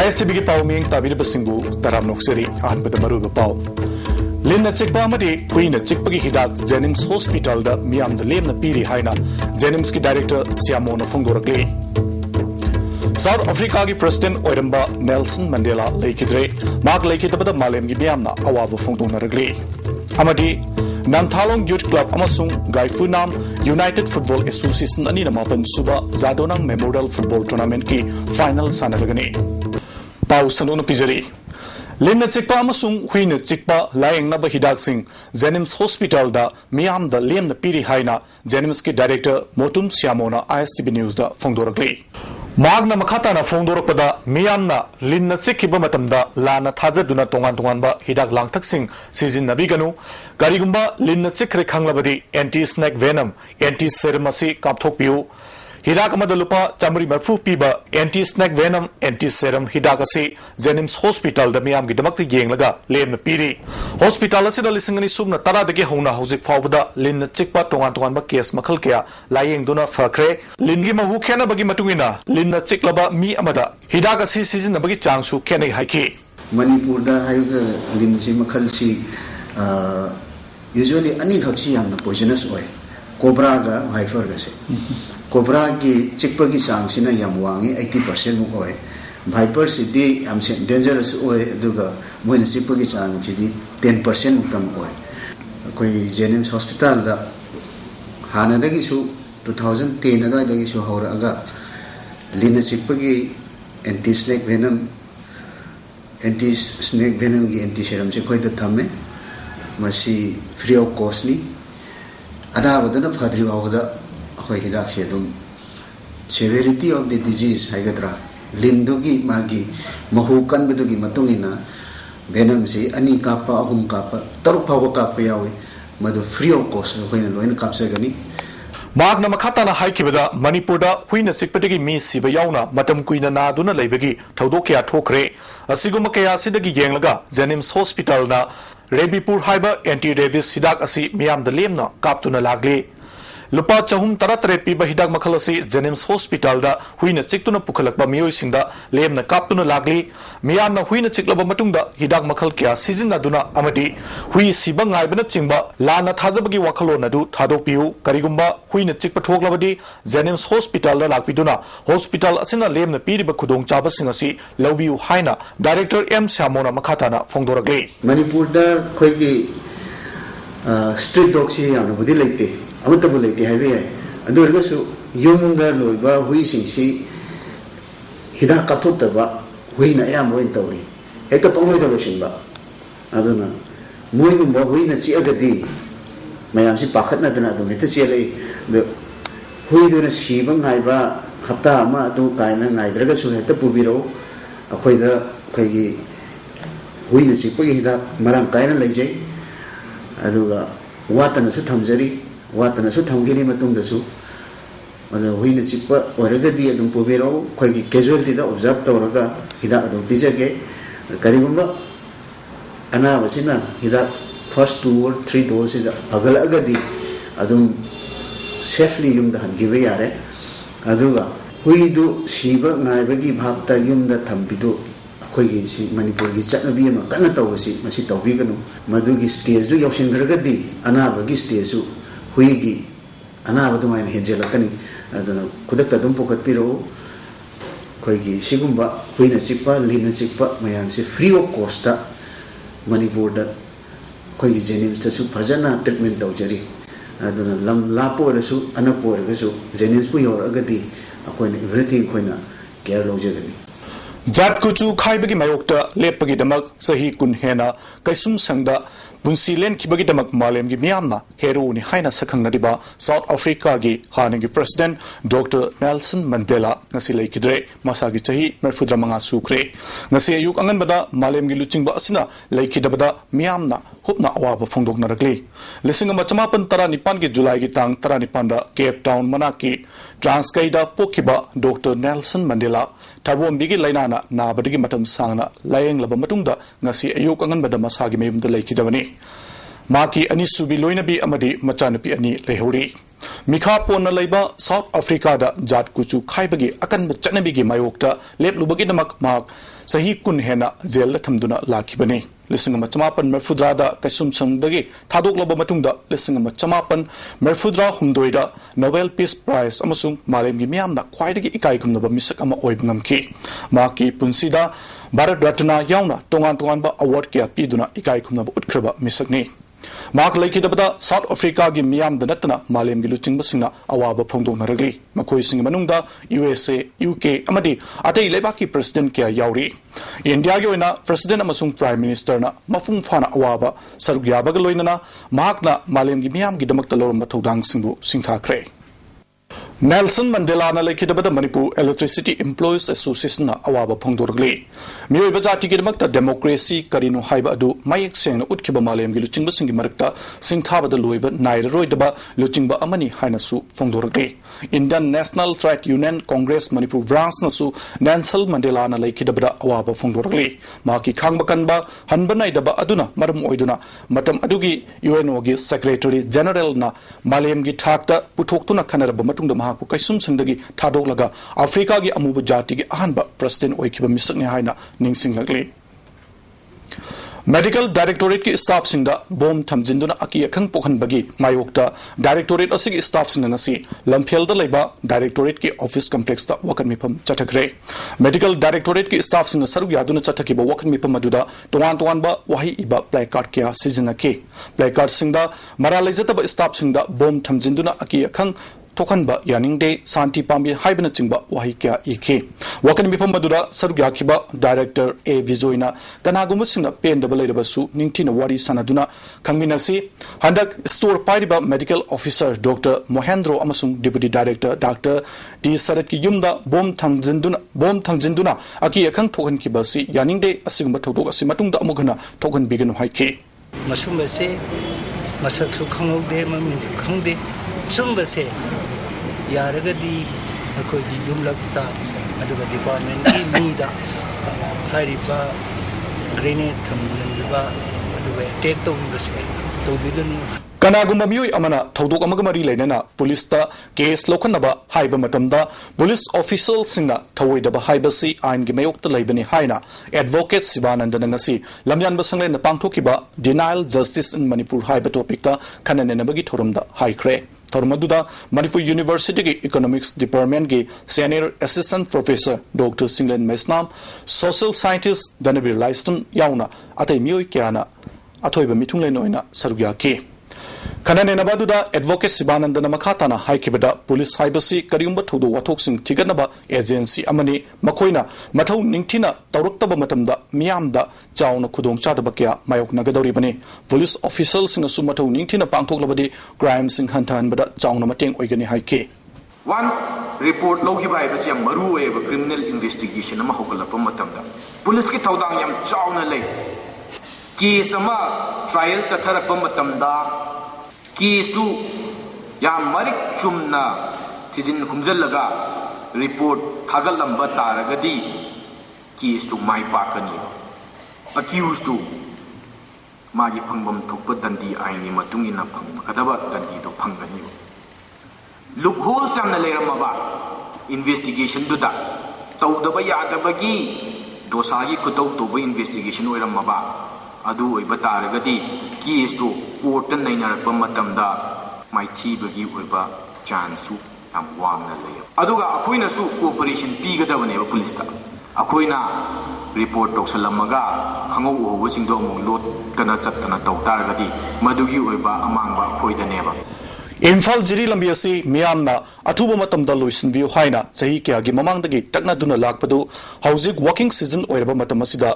ISTV की पाव में ताबीर बसिंगु तराम नोक्सरी आहन बदमरु पाव लिन चिकपा मदी हुईन चिकपगी हिदाक जेनिम्स हॉस्पिटल दा मियाम द लेम न पीरी हाइना जेनिम्स की डायरेक्टर सियामोन फोंदोरकले साउथ अफ्रीका की प्रेसिडेंट ओइरंबा नेल्सन मंडेला लेकिद्रे मार्क लेकिदबद मालेम की मियामना अवाब फोंदोनरगले अमदी नामथालोंग यूथ क्लब अमसुंग गाइफुनाम यूनाइटेड फुटबॉल एसोसिएशन अनि नमापन सुबा जादोनांग मेमोरियल फुटबॉल टूर्नामेंट की फाइनल सानरगने पाउ सनोन पिजरी लिन चिकपा अमसुंग हुईन चिकपा लायंगनब हिदाकसिंग जेनिम्स हॉस्पिटल दा मियाम द लेम न पीरी हाइना जेनिम्स की डायरेक्टर मोटुम सियामोना ISTV न्यूज दा फोंदोरकले मागना मखाताना फोंदोरकपदा मियामना लिन चिकिब मतमदा लाना थाजदुना तोंगान तोंगानबा हिदाक लांगथकसिंग सिजिननबिगनु करिगुंबा लिन चिखरे खांगलबदी anti snake venom anti serum असि कापथोकपियु हिदाक अमद लुपा चामरी मरफू पीबा anti snake venom anti serum हिदाक असि जेनिम्स हॉस्पिटल द मियाम गिदमक येंगलगा लेम पीरी हॉस्पिटल असिदा लिसिंगनी सुबना तरादगे हौना हौजिक फावबदा लिन चिकपा तोंगान तोंगानबा केस मखल कया लायेंगदुना फखरे लिनगी मवु खेनबगी मतुंगिना लिन चिकलबा मी अमदा हिदाक असि सिजिनबगी चांगसु खेनै हाइखि मणिपुर दा हाइगा लिन सि मखल सि यूजुअली अनि खक्सि यामना पॉइजनस ओय कोब्रा गा हाइफर गसे कोब्रा की चिकप की चांगसिना याम वांगी 80% मुक ओय भाइपर सिदी याम से डेंजरस ओय दुगा मोइन चिकप की चांग सिदी 10% मुक्तम ओय कोई जेनिम्स हॉस्पिटल दा हानादगी सु 2010 अदायदगी सु हौरागा लिन चिकप की एंटी स्नेक वेनम की एंटी सेरम से खोइद थमे मसी फ्री ऑफ कॉस्ट नि अदाबदना फद्रि वावदा अखोय हिदाक से दुम सेवेरिटी ऑफ द डिजीज हाइगद्रा लिंदुगी मागी महु कनबदुगी मतुंगिना वेनम से अनि कापा अहुम कापा तरुक फाव कापा यावे मदु फ्री ऑफ कॉस्ट अखोयना लोइन कापसगनी मागना मखाताना हाइकिबदा मणिपुरदा हुईना चिकपदगी मी सिबा यावना मतम कुइना नादुना लेबगी थौदो कया थोखरे असिगुम कया सिदगी येंगलगा जेनिम्स हॉस्पिटल ना रेबीपुर हाइबा एंटी रेबिस हिदाक असि मियाम द लेमना कापतुना लागले लुपा चहुम तरतरे पीबा हिदाक मखल असि जेनिम्स हॉस्पिटल दा हुईना चिकतुना पुखलकबा मियोइसिंदा लेमना कापतुना लागले मियामना हुईना चिकलबा मतुंगदा हिदाक मखल कया सिजिनदुना अमदि हुई सिबा ngaibana चिंबा लाना थाजबगी वखलोन अदु थादोपियु करिगुंबा हुईना चिकप ठोकलबदी जेनिम्स हॉस्पिटल दा लाकपिदुना हॉस्पिटल असिना लेमना पीरिबा खुदोंग चाबसिंग असि लौबियु हाइना डायरेक्टर एम श्यामोना मखाताना फोंदोरगले मणिपुर दा खोइगी स्ट्रीट डॉग से याना बुदि लेते अमतबु लेते हाइवे अदुरगसु युमुंगा लोइबा हुइसिंगसि हिदा काथोतबा हुइना याम होइन तवि हेता पंगोय दबसिंबा अदुना मोइगुंबा हुइना चिअगदि मयामसि पाखतनादना दु हेता चेलै द हुइदुना सिबं हाइबा हप्ता अमा अदु कायना ngaइद्रगसु हेता पुबिरो अखोइदा खैगी हुइना चिपगी हिदा मरंग कायना लैजै अदुगा वातनसु थमजरी वातनसु थमगिनि मतुंगदसु अदु हुइना चिप ओरगदि अदुम पुबिरो खैगी कैजुअलिटी दा ऑब्जर्व तौरगा हिदा अदु पिजगे करिगुंबा अनाबसिना हिदा फर्स्ट 2 or 3 डोज हिदा अगलअगदि अदुम सेफली युमदा हनगिबे यारे अदुगा हुइदु सिबा ngaibagi bhabta yumda thambidu अखोइगी सि मणिपुर की चटनबी अमा कन्ना तौबसि मसि तौबिगनु मधुगी स्टेज दु यौसिनखरगदि अनाबगी स्टेज हुइगी अनाबदुमाइन हेजेलकनी अदुना खुदक्ता दुम पोखतपिरो खोइगी सिगुंबा हुइना चिकपा लिना चिकपा मयाम से फ्री ऑफ कॉस्ट मणिपुर दा खोइगी जेनिम्स तसु फजना ट्रीटमेंट तौजरी अदुना लम लापोरसु अनपोरगसु जेनिम्स पु योरगदि अखोइना एवरीथिंग खोइना केयर लौजगनी जात कुचु खाइबगी मायोक्ता लेपगी दमक सही कुन हेना कैसुम संगदा बुंसी लेन खिबगी दमक मालेम की मियामना हेरोनी हाइना सखंगनदिबा साउथ अफ्रीका की हानिगी president doctor Nelson Mandela ngasi leikidre masagi chahi 45 sukre ngasi ayuk anganbada malem gi luchingba asina leikidabada miamna hupna awaba phongdoknarakli lising ama chamapan tara nipan ki july ki tang tara nipan da cape town manaki transkei da pokhiba dr nelson mandela tabom bigi lainana nabadigi matam sangna layeng laba matungda ngasi ayuk anganbada masagi meyumda leikidabani माकी अनिसुबी लोइनबी अमदी मचानपी अनि लेहौरी मिखा पोना लैबा south Africa दा जात कुचु खाइबगी अकन चनबीगी मायोक्ता लेपलुबगी नमक माक सही कुन हेना jail थमदुना लाखिबने लिसिंग चमापन मरफुद्रादा कैसुम संगदगी थादोकलब मतुंगदा लिसिंग चमापन मरफुद्रा हुमदोइदा Nobel peace prize अमसुंग मालेमगी मियामना ख्वाइदगी इकाई खुमनबा मिसक अमा ओइब ngamki माकी पुंसीदा भारत रत्न याउना तोंगान तोंगानबा अवार्ड क्या पीदुना इकाई खुमनबा उतख्रबा मिसकनी माक लेखिदबदा साउथ अफ्रीका की मियामदा नतना मालेम की लुचिंगबसिंगना अवाब फोंदोनरगली मखोइसिंग मनुंगदा यूएसए यूके अमदी अतै लेबाकी प्रेसिडेंट क्या याउरी इंडिया की ओइना प्रेसिडेंट अमसुंग प्राइम मिनिस्टर ना मफुंग फाना अवाब सरुग याबगा लोइनना माकना मालेम की मियाम की दमकता लोरम थौदांग सिंगबु सिंथाख्रे नेल्सन मंडेला लेखिदबद मणिपुर इलेक्ट्रिसिटी एम्प्लॉयज एसोसिएशन अवाब फोंदोरगली मियोइब जाति की डेमोक्रेसी करिनो हाइब अदु मयेक सेंग उतखिब मालेम की लुचिंगबसिंग मरक्ता सिंथाबद लोइब नाइररोइदब लुचिंगब अमनी हाइनसु फोंदोरगली Indian national trade union congress Manipur branch नसु नेल्सन मंडेला लेखिदबद अवाब फोंदोरगली माकी खांगब कनबा हनब नाइदब अदुना मरम ओइदुना मतम अदुगी यूएनओ की सेक्रेटरी जनरल ना मालेम की ठाकता पुथोक्तुना खनरब मतुंग कैसुम संगदगी थादोकलगा अफ्रीका की अमुब जाति की अहनब प्रेसिडेंट ओइखिब मिसकने हाइना निंगसिंगलगली मेडिकल डायरेक्टोरेट की स्टाफ सिंगदा बोम थमजिंदुना अकी अखंग पोखनबगी मायोक्ता डायरेक्टोरेट असिगी स्टाफ सिंगना ngasi लमफेलदा लेबा डायरेक्टोरेट की ऑफिस कॉम्प्लेक्स दा वकन मिफम चटखरे मेडिकल डायरेक्टोरेट की स्टाफ सिंग सरुग यादुना चटखिबा वकन मिफम मदुदा तोवान तोवानबा वाही इबा प्ले कार्ड क्या सिजनके प्ले कार्ड सिंगदा मरा लेजतब स्टाफ सिंगदा बोम थमजिंदुना अकी अखंग तोखनबा यानिंगदे शांति पामी हाइबना चिंगबा वाही क्या इखे वकन मिफम मदुदा सरुग याखिबा डायरेक्टर ए विजोइना कनागुम सिंगना पेंदब लेरबसु निंगथिना वारी सनादुना खंगमिनसी हंदक स्टोर पाइरिबा मेडिकल ऑफिसर डॉक्टर मोहेंद्रो अमसुंग deputy director doctor T Sarat की युमदा बोम थंगजिंदुना अकी अखंग थोखनखिबसी यानिंगदे असिगुम थौदोक असि मतुंगदा अमुगना थोखन बिगनु हाइखे मसुमसे मसकसु खंगौदे ममिंसु खंगदे सुमबसे यारगदी अखोगी युमलक्ता अदुगा डिपार्टमेंट की मीदा हारिबा ग्रेनेड थमलबा अदुगा अटैक तौबिबसे तौबिगनु कनागुम मियोय अमना थौदोक अमग मरी लेनना पुलिसता केस लोखनबा हाइबा मतमदा पुलिस ऑफिसर सिंगना थवोइदबा हाइबसी आइन की मयोक्त लेबनी हाइना एडवोकेट शिवानंदन ngasi लमयानबा संगलेन पांगथोकिबा डिनाइल जस्टिस इन मणिपुर हाइबा टॉपिकता खननेनबगी थोरमदा हाइख्रे थोरमदुदा मणिपुर यूनिवर्सिटी की इकोनॉमिक्स डिपार्टमेंट की senior assistant professor doctor Singlen Meisnam social scientist गनबीर लाइस्टन याउना अतै मियोय क्याना अथोइबा मिथुंगलेन ओइना सरुग्याके खननेनबादुदा एडवोकेट शिवानंदन मखाताना हाइकिबदा पुलिस हाइबसी करियुंबा थौदो वाथोकसिंग थिगनबा एजेंसी अमनी मखोइना मथौ निंगथिना तौरक्तबा मतमदा मियामदा चाउना खुदोंग चादबा क्या मायोकनगदौरिबने पुलिस ऑफिसर सिंगसु मथौ निंगथिना पांगथोकलबदि क्राइम सिंग हंथानबदा चाउना मतेंग ओइगनि हाइके वंस रिपोर्ट लौगिबा हाइबसी मरु ओइबा क्रिमिनल इन्वेस्टिगेशन अमा होगलपा मतमदा पुलिस की थौदांग याम चाउना लई केस अमा ट्रायल चथरपा मतमदा केस टू या मरिक चुमना थिजिन हुमजलगा रिपोर्ट थागलंबा तारगदी केस टू माई पाकनी अक्यूज टू मागी फंगबम थोप दंडी आईनी मतुंगिना फंगदबा दंडी दो फंगनी लुक होल सामना लेरमबा इन्वेस्टिगेशन दुदा तौदबा यादबगी दोसागी खुतौ तोबा इन्वेस्टिगेशन ओइरमबा अदु ओइबा तारगदी केस टू कोर्ट नैनरपा मतमदा माइथीबगी ओइबा चांसु याम वांगना लय अदुगा अखोइनासु कोऑपरेशन पीगदबनेबा पुलिसता अखोइना रिपोर्ट तौसलमगा खंगौ ओबसिंगदो अमुक लोट तना चत्तना तौ तारगदी मदुगी ओइबा अमांगबा अखोइदनेबा इम्फाल जिरी लंबी असी मियामना अथुब मतमदा लोइसिनबियु हाइना चही क्यागी ममांगदगी तकनादुना लाकपदु हौजिक वर्किंग सीजन ओइरबा मतम असिदा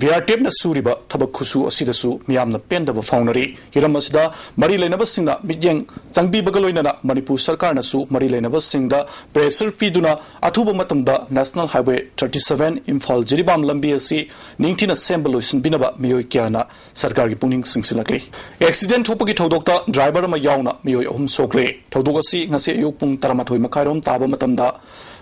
वीआरटीएफना सूरिबा थबक खुसु असिदसु मियामना पेंदबा फाउनरी हिरम असिदा मरी लेनबा सिंगना मिजेंग चंगबीबगा लोइनना मणिपुर सरकारनसु मरी लेनबा सिंगदा प्रेशर पीदुना अथुब मतमदा नेशनल हाईवे 37 इम्फाल जिरीबाम लंबी असी निंगथिना सेंबा लोइसिनबिनबा मियोय क्याना सरकार की पुनिंग सिंगसिलकले एक्सीडेंट थोपगी थौदोक्ता ड्राइवर अमा याउना मियोय अहुम सोकले थौदोक असी ngasi ayuk pung 13 मखाइरोम Taba मतमदा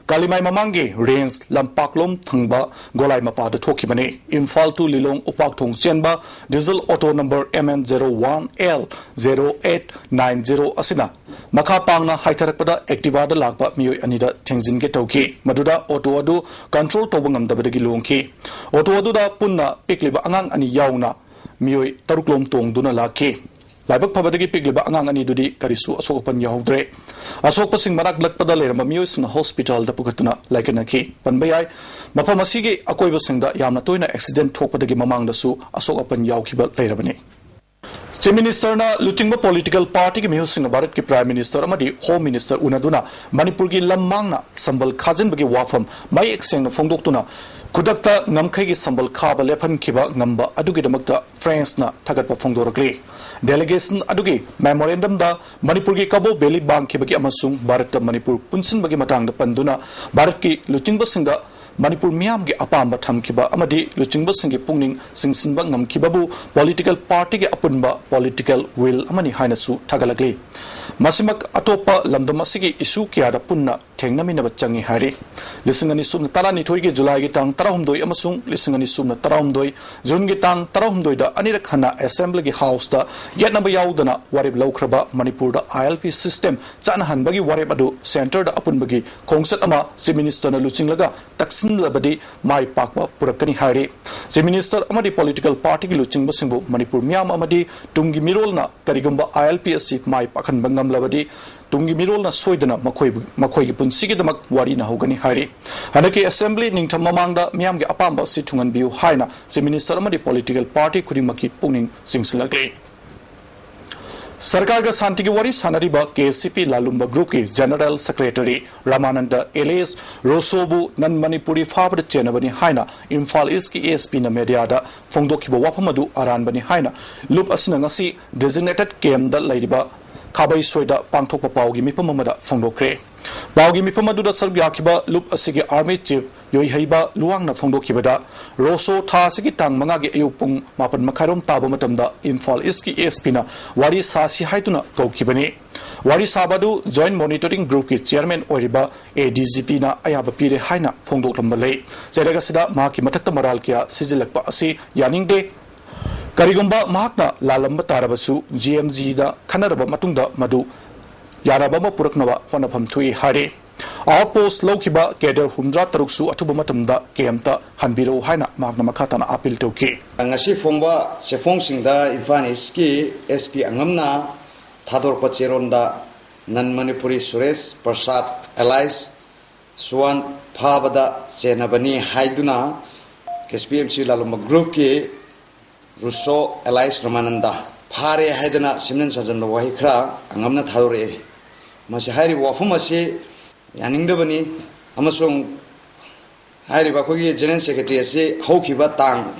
Kalimai Mamangi Rains Lampaklom Thangba Golai Mapada Tokibane Imphal to Lilong Upak Thong Chenba Diesel Auto number MN01L0890 Asina Makapangna Haitarakpada Activa the Lakpa Mio Anida Tenzin Getoki Maduda Auto Adu Control Tobangam Dabadagi Lonki Auto Aduda Punna Pikliba Angang Ani Yauna Mio Taruklom Tong Duna Laki Laibak Pabadagi Pigliba Angang Ani Dudi Karisu Asopan Yahodre Asopasing Marak Lakpada Lerma Mios in the hospital the Pukatuna like an aki Panbayai Mapamasigi Akoibasing Yamna Toina accident Topadagi Mamang the Su Asopan Yaukiba Lerabani Chief Minister na Luchingba political party ki mihusing Bharat ki Prime Minister amadi Home Minister unaduna Manipur ki lamang na sambal khajin bagi wafam mai ekseng na phongdoktuna kudakta ngamkhai ki sambal khaba lephan khiba ngamba adugi damakta France na thagatpa phongdorakli delegation adugi memorandum da Manipur ki Kabo Beli bang khibagi amasung Bharat ta Manipur punsin bagi matang da panduna Bharat ki Luchingba singa Manipur Miam ki apamba thamkiba amadi Luchingba singi pungning singsinba ngamkibabu political party ki apunba political will amani hainasu thagalagli masimak atopa lamdamasigi issue kiara punna thengnamina bachangi hari lisingani sumna tarani thoi ki July ki tang 12 amasung lisingani sumna 12 June ki tang 12 da anirak hana assembly ki house da yatnaba yaudana warib laukraba Manipur da ILP system chana hanbagi warib adu center da apunbagi khongsat ama Chief Minister na luchinglaga taksin labadi mai pakba purakani hari Chief Minister amadi political party ki luchingba singbu Manipur miam amadi tungi mirol na karigumba ILP asi mai pakhan bangam labadi tungi mirol na soidana makhoi ki punsigi damak wari na hogani hari hanaki assembly ningtham mamangda miam ge apamba si thungan biu haina Chief Minister amadi political party khudimaki pungning singsilagli Sarkar ga Santi ki wari sanariba KCP Lalumba Group ki General Secretary Ramananda Elias Rosobu Nan Manipuri Fabra Chenabani Haina Imphal East ki ASP na media da Fongdokiba Wapamadu Aranbani Haina Loop asina ngasi designated KM da Ladiba Kabai Soida Pangthokpa Paugi Mipamamada Fongdokre Paugi Mipamadu Sarbiakiba Loop asigi Army Chief Yoi Haiba Luang na Fongdokibada Roso Tha sigi tang mangagi ayupung mapan makharom taba matamda Imphal East ki ASP na wari sasi haituna kaukibani wari sabadu Joint Monitoring Group ki Chairman Oriba ADGP na ayaba pire haina Fongdoklamba lei Zeraga sida mahaki matakta maral kya sizilakpa asi yaningde Karigumba mahakna lalamba tarabasu GMG da khanaraba matungda madu yarabama puraknawa honapam thui hari Outpost Lokiba Keder Humdra Taruksu Atubumatamda Kemta Hanbiro Haina Magna Makatana Apil Toki. Angasi Fongba Chefong Singda Infaniski SP Angamna Tador Pacheronda Nan Manipuri Suresh Prasad Allies Suan Pabada Chenabani Haiduna KSPMC Laluma Group Ki Russo Allies Ramananda Pare Haidana Simnan Sajan Wahikra Angamna Tadore Masihari Wafumasi Yaningdabani Amasung Hari Bakogi General Secretary say Hokiba Tang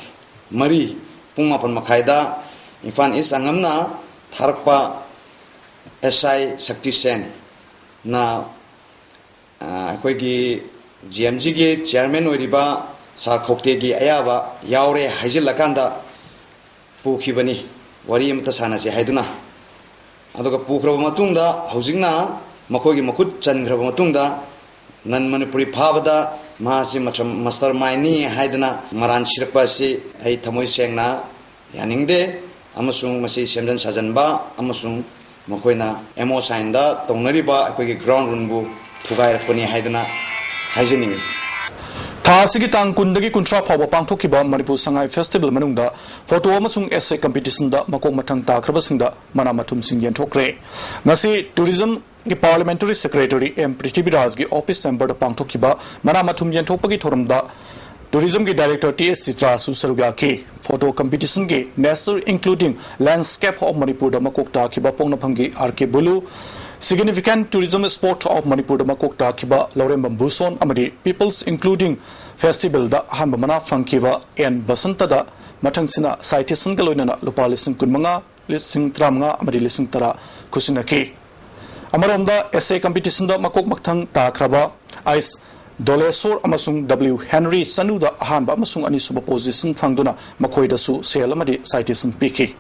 Mari Pumapan Makaida Infan East Angamna Tarpa SI Sakti Sen Na Kogi GMG Chairman Oriba Sarkoktegi Ayaba Yaure Hajilakanda Pukibani Wari Mtasana Haiduna Adoka Pukramatunda Housingna Makogi Makut Chan Gramatunda Nan Manipuri Pavada Masi Master Maini Haidana Maran Shirpasi Hai Tamoy Sengna Yaningde Amasung Masi Semdan Sajanba Amasung Makoina Emo Sainda Tonariba Akogi Ground Runbu Tugai Puni Haidana Haijining Tasigi tang kundagi kuntra phawa pangthokiba Manipur Sangai Festival manungda photo amasung essay competition da makok mathang takrabasingda manamathum sing yenthokre ngasi tourism ki parliamentary secretary M Prithibiraj gi office chamber da pangthokiba manamathum yenthokpagi thoramda tourism ki director TS Sitra Susaruga ki photo competition ki national including landscape of Manipur da makok ta khiba pongna phangi RK Bulu significant tourism spot of Manipur da makok ta khiba Laurembam Buson amadi peoples including festival da hanba mana phangkiwa en basanta da mathangsina citation galoina lupa lising kunmanga lising tramanga amadi lising tara khusinaki amaramda essay competition da makok makthang ta khraba ice Dolesor amasung W Henry Sanuda hanba amasung ani suba position phangduna makhoida su sel amadi citation piki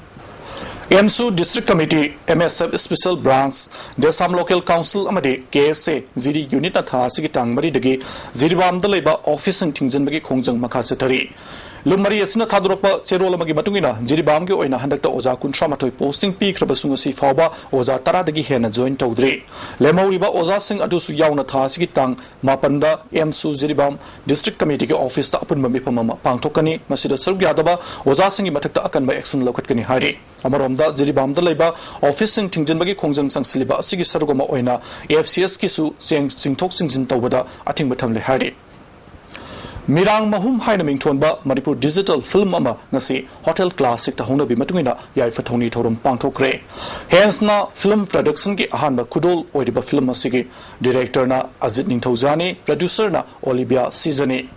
MSU District Committee, MSF Special Branch, Desam Local Council amadi KSA Ziri Unit na tha sigi tangmari dagi Ziribam da leba office and tingjan bagi khongjang makha setari. Lumari asina thadurokpa cherol amagi matungina Ziribam gi oina handakta oja kuntra matoi posting pi krabasung si fawba oja tara dagi hena join tawdri. Lemauriba oja sing adusu yauna tha sigi tang mapanda MSU Ziribam District Committee ki office ta apun mami pamama pangthokani masida sarug yadaba oja singi mathakta akan ba action lokatkani hari. Amaramda Ziribam da leba office sing tingjan bagi khongjang sangsiliba asigi sarugama oina AFCS ki su singthok singjin tawbada ating batham le hari. Mirang mahum haina mingthonba Manipur digital film ama ngasi hotel classic ta hona bi matungina yai fathoni thorum pangthokre hence na film production ki ahanba kudol oidiba film asigi director na Ajit Ningthaujani producer na Olivia Seasoni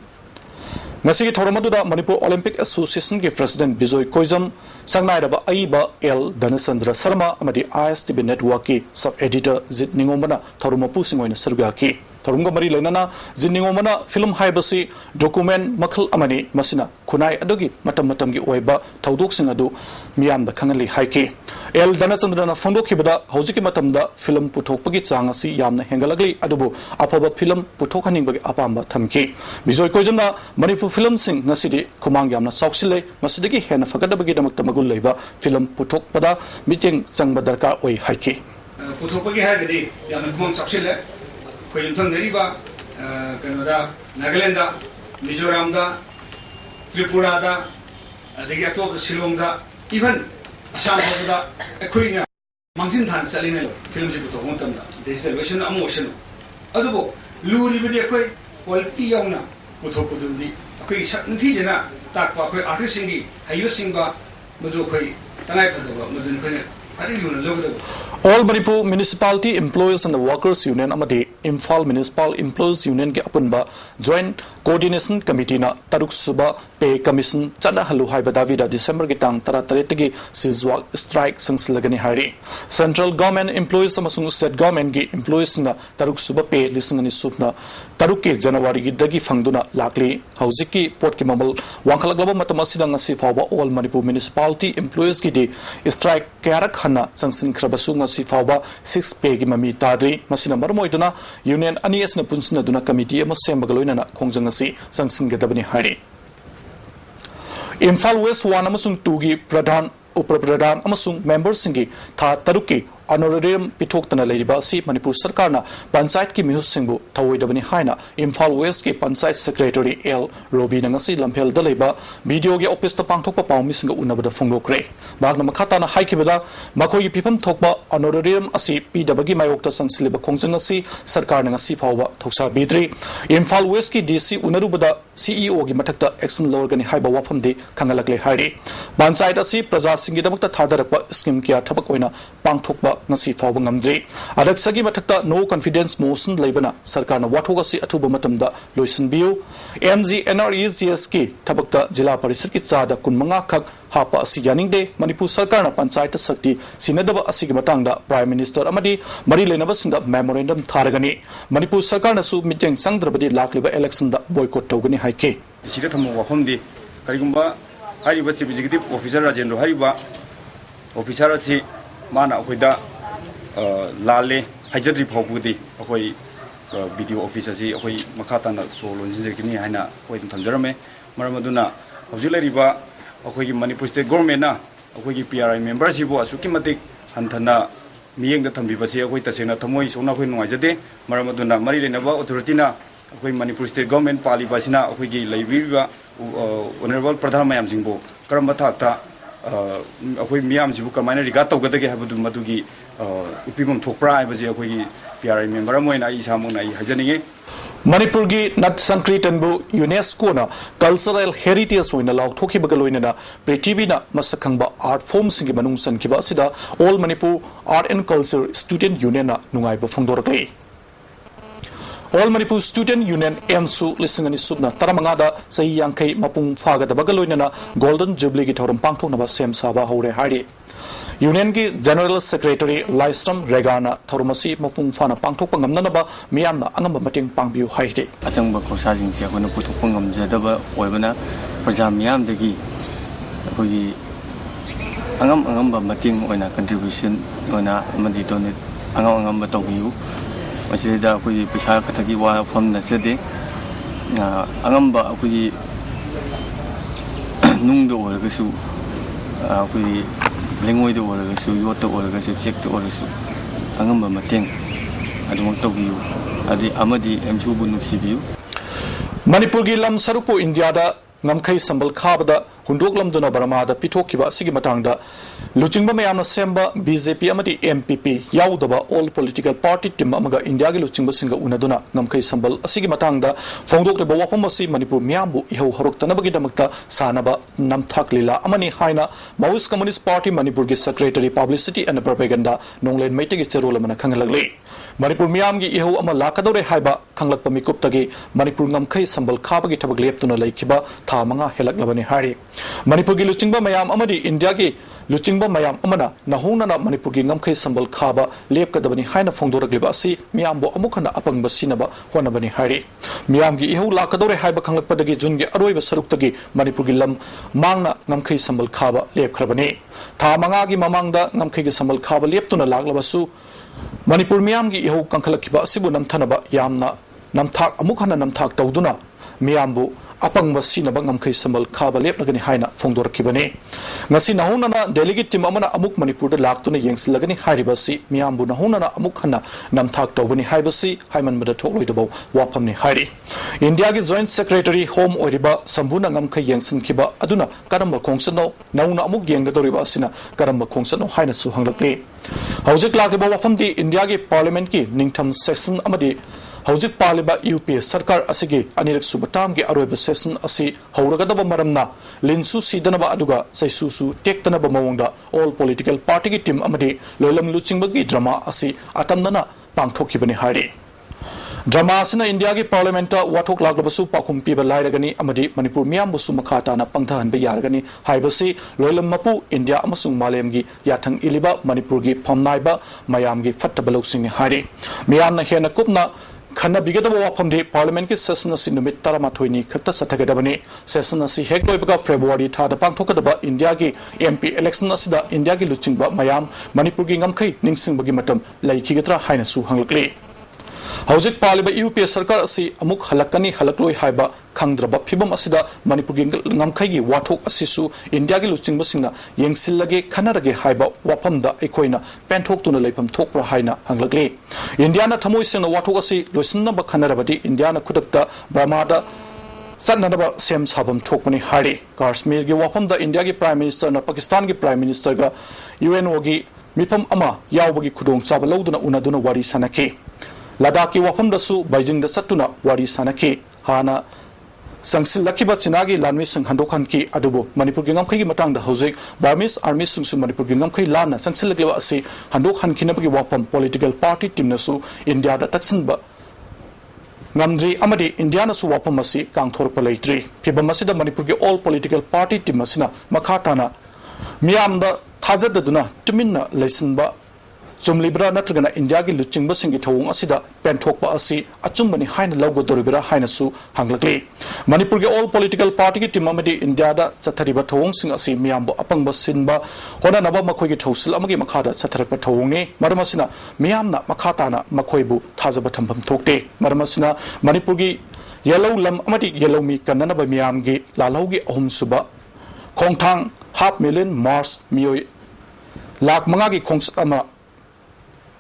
ngasi thoramadu Manipur Olympic Association ki president Bijoy Koijam sangnai aiba L Dhanasandra Sharma amadi ISTV network ki sub editor Jit Ningomana thorumapu singoina sarga ki Tarunga Mari Lenana, Ziningomana, film Haibasi, document Makal Amani, Masina, Kunai Adogi, Matamatamgi Oiba, Taudok Sinadu, Miam the Kangali Haiki. El Danasandana Fondo Kibada, Hosiki Matamda, film Putok Pagitsangasi, Yam the Hengalagli, Adobo, Apaba film, Putokaning Apamba Tamki. Bizoy Kojana, Manifu film sing, Nasidi, Komang Yamna Soxile, Masidiki Hen, Fagadabagida Matamaguleva, film Putok Pada, meeting Sangbadaka Oi Haiki. Putopagi Hagadi, Yamakumang Soxile. Koyuntan deriva Canada, Nagaland, Mizoram, Tripura, the Gato, Silonga, even Assam, a Queen, Mansintan, Salino, films of Hontam, the celebration of motion. Adobo, Luri with the Quay, Fiona, Putopudi, Quay Tijana, Takwa, Artisingi, Hayusinga, Mudukay, Tanaka, Mudun, All Manipur Municipality Employees and the Workers Union Amadi Imphal Municipal Employees Union ke apunba Joint Coordination Committee na Taruk Suba Pay Commission Chana Halu Haiba Davida December ki tang tara taretagi Sizwak Strike Sangsilagani Hari Central Government Employees amasung State Government ki Employees na Taruk Suba Pay Lisangani Supna Taruk ke January ki dagi fangduna lakli Hauziki Port ki Mamal Wangkalaglaba Matamasi ngasi fawba All Manipur Municipality Employees ki di Strike Karak Hana Sangsin Krabasunga si fawba 6 pay ki mami tadri masina marmoiduna Union Anias na punsina duna committee ama sembagaloina na khongjang si sangsin gadabani hari Imphal West 1 amasung 2 gi pradhan upradhan amasung members singi tha taruki honorarium pithoktana leiriba si Manipur Sarkar na panchayat ki mihus singbu thawoidabani haina Imphal West ki panchayat secretary L Robi na ngasi lamphel da leiba video ge office ta pangthokpa pawmi singa unabada fonglokre bagna makhata na haikibada makoi gi pipam thokba honorarium asi pdabagi mayokta sangsiliba khongjang asi sarkar na ngasi phawba thoksa bidri Imphal West ki DC unarubada CEO gi mathakta action lorgani haiba wafam de khangalakle hairi panchayat asi praja singi damakta thadarakpa scheme kya thabak oina pangthokba ngasi fawba ngamdri adaksagi mathakta no confidence motion leibana sarkar na wathoga si athuba matamda loisin biu MGNREGS ki thabakta jila parisad ki chada kunmanga khak hapa asi yaningde Manipur Sarkar na panchayat sakti sinadaba asigi matangda Prime Minister amadi mari lenaba sinda memorandum tharagani Manipur Sarkar na su meeting sangdrabadi lakliba election da boycott tawgani haike sida thamu wafamdi karigumba hariba chief executive officer rajendro hariba officer asi mana akoida lale hajadri phawbudi akoi video office asi akoi makhata na so lonjinjekini haina akoi thamjarame maramaduna hojilariba akoi Manipur state government na akoi PRI members ibo asuki matik hanthana miyeng da thambi basi akoi tasena thamoi sona khoi nuaijade maramaduna mari lenaba authority na akoi Manipur state government pali basina akoi gi leibiba honorable pradhan mayam jingbo karamba thakta akoi miyam jibu kamaina riga tawgadage habadu madugi upimam thokpra aibaji akoi PRI member amoina isamuna I hajaninge Manipur gi Nat Sankritanbu UNESCO na cultural heritage oina law thoki bagaloina na prithvi na masakhangba art form singi manung sankiba sida All Manipur Art and Culture Student Union na nungai ba phongdorakle All Manipur Student Union MSU lisingani subna taramangada sahi yangkai mapung fagada bagaloina na Golden Jubilee gi thoram pangthoknaba sem saba hore hari Union ki General Secretary Laistram Regana Thormasi mafung fana pangthokpa ngamnanaba miyamna angamba mating pangbiu haide achangba khosa jingsi akona puthokpa ngamjadaba oibana praja miyamdagi akogi angam mating oina contribution oina amadi donate angam tawbiu masida akoi pisa kathagi wa phom na sede angam ba akoi nung do oragasu akoi lengoi do oragasu yot do oragasu check do oragasu angam ba mating adumang tawbiu adi amadi emchu bu nuksibiu Manipur gi lam sarupu India da ngamkhai sambal khabada hundok lam duna barama da pithokiba sigi matangda luchingba mayamna semba BJP amadi MPP yaudaba all political party team amaga India gi luchingba singa unaduna ngamkhai sambal asigi matangda fongdok leba wapam asi Manipur miyambu ihau horoktanabagi damakta sanaba namthak lila amani haina Maoist Communist Party Manipur gi secretary publicity and propaganda nonglen maitegi cherol amana khangalagli Manipur miyam gi ihau ama lakadore haiba khanglakpa mikuptagi Manipur ngamkhai sambal khabagi thabak leptuna laikhiba tha manga helaklabani hari Manipur gi luchingba mayam amadi India gi luchingba mayam amana nahunana Manipur gi ngamkhai sambal khaba lepkadabani haina fongdoragliba asi miyambo amukhana apangba sinaba honabani hari miyam gi ihau lakadore haiba khanglakpadagi jungi aroiba saruktagi Manipur gi lam mangna ngamkhai sambal khaba lepkhrabani tha manga gi mamangda ngamkhai gi sambal khaba leptuna laglabasu Manipur miyam gi ihau kangkhalakiba asibu namthanaba yamna namthak amukhana namthak tawduna miyambu apangba sinaba ngamkhai sambal khaba lepnagani haina fongdorakibani ngasi nahunana delegate team amana amuk Manipur da laktuna yengsilagani hairibasi miyambu nahunana amuk hana namthak tawbani haibasi haimanbada thokloidabo wapamni hairi India gi joint secretary home oriba sambuna ngamkhai yengsinkiba aduna karamba khongsano nauna amuk yengadoriba asina karamba khongsano haina su hanglakli hawjik lakiba wapamdi India gi parliament ki ningtham session amadi hawjik paliba UPA sarkar asigi anirak subatam gi aroiba session asi hawragadaba maramna linsu sidanaba aduga saisusu tektanaba mawongda all political party gi team amadi loilam luchingba gi drama asi atamdana pangthokibani hari drama asina India gi parliament ta wathok laglabasu pakhum piba lairagani amadi Manipur miyambusu makhata na pangthahan be yaragani haibasi loilam mapu India amasung malem gi yathang iliba Manipur gi phamnaiba mayam gi fattabalosing hari miyamna hena kupna khana bigadaba wapamdi parliament ki session asi numit taramathoini khatta sathagadabani session asi hekloibaga February thada pangthokadaba India gi MP election asida India gi luchingba mayam Manipur gi ngamkhai ningsingbagi matam laikhigatra haina su hanglakli hawjik paliba UPA sarkar asi amuk halakani halakloi haiba khangdraba phibam asida Manipur gi ngamkhai gi wathok asisu India gi luchingba singna yengsillage khanarage haiba wapamda ekoina penthok tuna leifam thokpra haina hanglakli India na thamoi singna wathok asi loisinna khanarabadi India na khudakta Burmada satnadaba sem sabam thokmani hari Kashmir gi wapamda India gi prime minister na Pakistan gi prime minister ga UNO gi mifam ama yawbagi khudong chaba loduna unaduna wari sanake Ladaki wafam dasu Beijing da satuna wari sanake hana sangsil lakiba chinagi lanmi sing handokhan ki adubo Manipur gi ngamkhai gi matang da hojik Burmese army sungsu Manipur gi ngamkhai lana sangsil laklewa asi handokhan kinabagi wapam political party team nasu India da taksin ba ngamdri amadi India nasu wapam asi kangthor palaitri phibam asida Manipur gi all political party team asina makhatana miyamda thajadaduna tuminna laisinba Chumlibra natragana India gi luchingba singi thawung asida penthokpa asi achumbani haina lawgodoribra haina su hanglakli Manipur gi all political party gi timamadi India da chathariba thawung sing asi miyambo apangba sinba hona naba makhoi gi thawsil amagi makhada chatharakpa thawung ni maramasina miyamna makhatana makhoi bu thajaba thambam thokte maramasina Manipur gi yellow lam amadi yellow mi kanana ba miyam gi lalau gi ahum suba khongthang 500,000 Mars miyoi lakh manga gi khongsat ama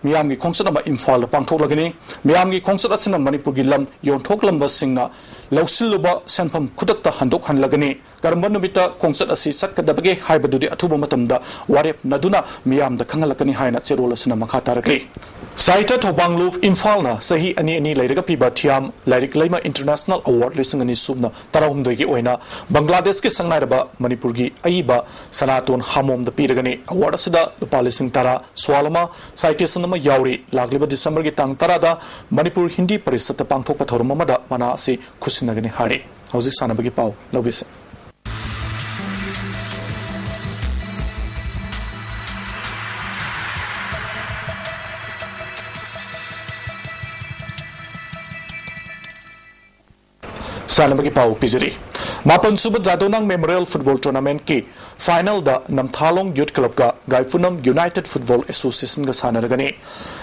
miyam gi khongsat ama Imphal pangthok lagani miyam gi khongsat asina Manipur gi lam yonthok lamba singna lausiluba senpham khudakta handok han lagani karamba numita khongsat asi satkadabage haibadudi athuba matamda warep naduna miyam da khangalakani haina cherol asina makha tarakli Saita Thobanglup Imphal na sahi ani lairaga piba thiam lairik laima international award lising ani subna tarahumdoi gi oina Bangladesh ki sangnai Manipur gi aiba sanaton hamom da piragani award asida lupa lising tara swalama citation ma yauri lagliba December gi tang tara da Manipur Hindi parisat pangthok pathorum ma da mana asi khusinagani hari hauji sanabagi pau lobise Sanabagi pau pizeri Mapan Suba Jadonang Memorial Football Tournament ki final da Namthalong Youth Club ka Gaifunam United Football Association ga sanaragani.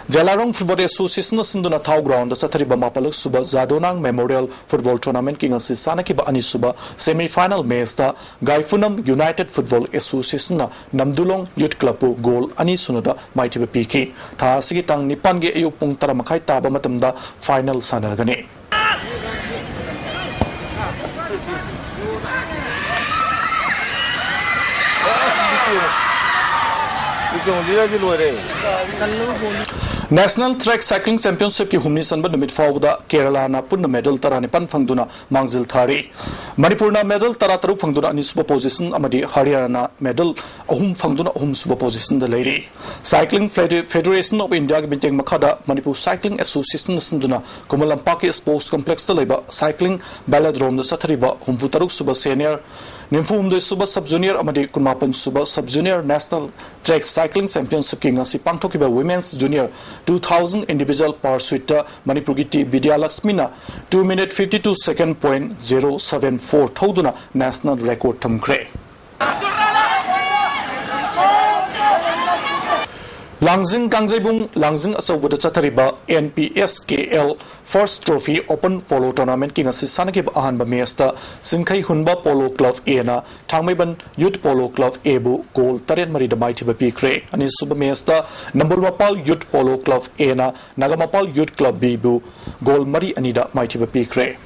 Jalarong Football Association sinduna thau ground da chathariba mapaluk suba Jadonang Memorial Football Tournament ki ngasi sanaki ba ani suba semi final match da Gaifunam United Football Association na Namdulong Youth Club pu goal ani sunada maitiba piki. Tha sigi tang nipan ge ayuk pung taramakai taba matamda final sanaragani. National Track Cycling Championship ki humni sanba numit fawda Kerala na punna medal tarani pan fangduna mangzil thari Manipur na medal tara taruk fangduna ani suba position amadi Haryana na medal ahum fangduna ahum suba position da leiri Cycling Federation of India ki binteng makhada Manipur Cycling Association sinduna Kumalampa ki Sports Complex da leiba Cycling Velodrome da sathariba humfu taruk suba senior Nimfum de Suba Sub Junior Amadi Kumapan Suba Sub Junior National Track Cycling Championship King Asi Pangtokiba Women's Junior 2000 Individual Pursuit Manipurgiti Bidya Laxmina 2 minute 52 second .074 Thoduna National Record Tamkre Langzing Gangzaibung Langzing Asawuda Chatariba NPSKL First Trophy Open Polo Tournament King Asisanakib Ahanba Mesta Sinkai Hunba Polo Club A na Thangmaiban Youth Polo Club A bu goal Tarian Marida Mighty Pikre and is Suba Mesta Namburmapal Youth Polo Club A na Nagamapal Youth Club B bu goal Mari Anida Mighty Pikre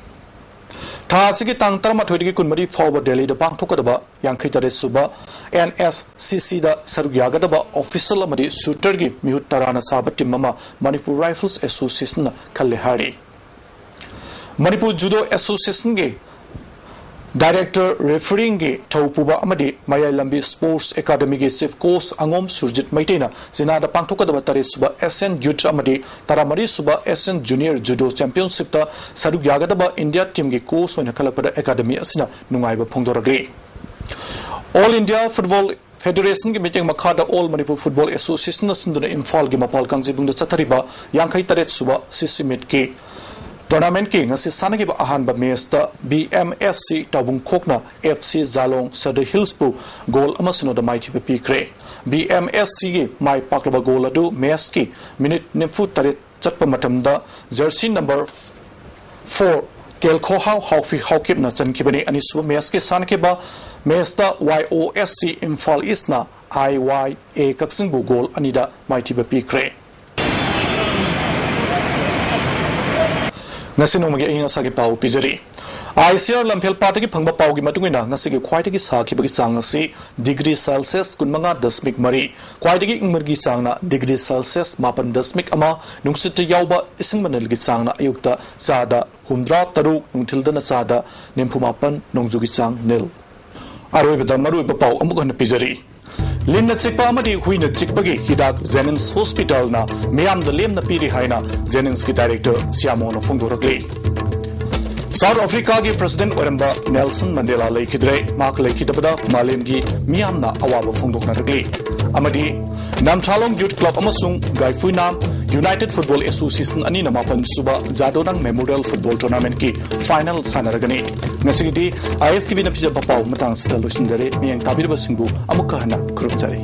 Tasiki Tang Taramatori Kunmari forward Delhi the Bank Tokadaba Yankita Suba NSCC da Saruyagadaba official Amadi Sutergi Mihutarana Sabati Mama Manipur Rifles Association Kalihari Manipur Judo Association Ge Director referring ge Taupuba Amadi Maya Lambi Sports Academy ge Chief Coach Angom Surjit Maitena Sinada Pangtokadaba Tare Suba SN Youth Amadi Taramari Suba SN Junior Judo Championship ta Saruk Yagadaba India team ge coach when Kalapada Academy Asina Nungaiba Pongdoragri All India Football Federation ki meeting Makada All Manipur Football Association Sinduna Imphal gi Mapal Kangjibung da Chatariba Yankai Taret Suba Sisimit ki Tournament ki ngasi sanagi ba ahanba match da BMSC Tabung Khokna FC Zalong Sadar Hills pu goal amasino da mighty pikre BMSC gi mai paklaba goal adu match ki minute nimfu tare chatpa matamda jersey number 4 Kelkho Haufi Haukip na chankibani ani suba match ki sanake ba match da YOFC Imphal East na IYA Kaksing bu goal anida mighty pikre Nasino magi inga sagi pau pijari ICR Lampel Party ki phangba pau gi matungina ngasi gi khwaitagi sakhi bagi changasi degree Celsius kunmanga dasmik mari khwaitagi ingmergi changna degree Celsius mapan dasmik ama nungsit yauba ising manel gi changna ayukta sada humdra taru nungthildana sada nimpu mapan nongjugi chang nil aroibada maruiba pau amukana pijari Linna Chikpa Amadi Huina Chikpagi Hidak Jennings Hospital na Miyam the Lem na Piri Haina Jennings ki Director Siamono Fungdoragli South Africa ki President Waramba Nelson Mandela Laikidre Mark Laikidabada Malem gi Miyam na Awaba Fungdoragli Amadi Namthalong Youth Club Amasung Gaifuinam United Football Association ani na mapan suba Jadonang Memorial Football Tournament ki final sanaragani ngasigi ISTV na pija papau matang sida lusindare miyang tabirba singbu amukka hana kurupjari